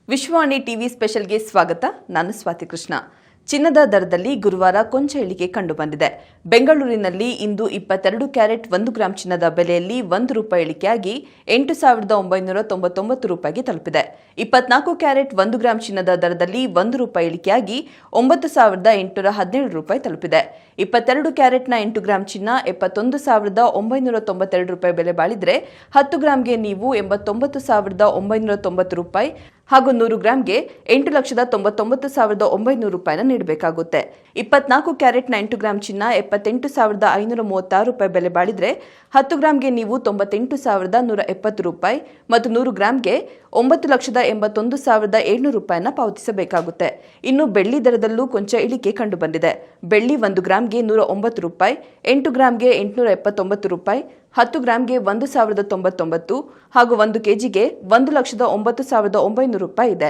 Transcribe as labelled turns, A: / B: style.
A: Vishwavani TV ಸ್ಪೆಷಲ್ಗೆ ಸ್ವಾಗತ. ನಾನು ಸ್ವಾತಿ ಕೃಷ್ಣ. ಚಿನ್ನದ ದರದಲ್ಲಿ ಗುರುವಾರ ಕೊಂಚ ಇಳಿಕೆ ಕಂಡುಬಂದಿದೆ. ಬೆಂಗಳೂರಿನಲ್ಲಿ ಇಂದು 22 ಕ್ಯಾರೆಟ್ 1 ಗ್ರಾಂ ಚಿನ್ನದ ಬೆಲೆಯಲ್ಲಿ ₹1 ಇಳಿಕೆಯಾಗಿ 8,999 ರೂಪಾಯಿಗೆ ತಲುಪಿದೆ. 24 ಕ್ಯಾರೆಟ್ 1 ಗ್ರಾಂ ಚಿನ್ನದ ದರದಲ್ಲಿ ₹1 ಇಳಿಕೆಯಾಗಿ 9,817 ರೂಪಾಯಿ ತಲುಪಿದೆ. 22 ಕ್ಯಾರೆಟ್ನ 8 ಗ್ರಾಂ ಚಿನ್ನ 71,992 ರೂಪಾಯಿ ಬೆಲೆ ಬಾಳಿದ್ರೆ 10 ಗ್ರಾಂಗೆ ನೀವು 89,990 ರೂಪಾಯಿ ಹಾಗೂ 100 ಗ್ರಾಂಗೆ 8,99,900 ರೂಪಾಯಿನ ನೀಡಬೇಕಾಗುತ್ತೆ. 24 ಕ್ಯಾರೆಟ್ನ 8 ಗ್ರಾಂ ಚಿನ್ನ 78,536 ರೂಪಾಯಿ ಬೆಲೆ ಬಾಳಿದ್ರೆ 10 ಗ್ರಾಂಗೆ ನೀವು 98,170 ರೂಪಾಯಿ ಮತ್ತು 100 ಗ್ರಾಂಗೆ 9,81,700 ರೂಪಾಯಿನ ಪಾವತಿಸಬೇಕಾಗುತ್ತೆ. ಇನ್ನು ಬೆಳ್ಳಿ ದರದಲ್ಲೂ ಕೊಂಚ ಇಳಿಕೆ ಕಂಡುಬಂದಿದೆ. ಬೆಳ್ಳಿ 1 ಗ್ರಾಂಗೆ 109 ರೂಪಾಯಿ, 8 ಗ್ರಾಂಗೆ 879 ರೂಪಾಯಿ, 10 ಗ್ರಾಂಗೆ 1,099 ಹಾಗೂ 1 ಕೆಜಿಗೆ 1,09,900 ರೂಪಾಯಿ ಇದೆ.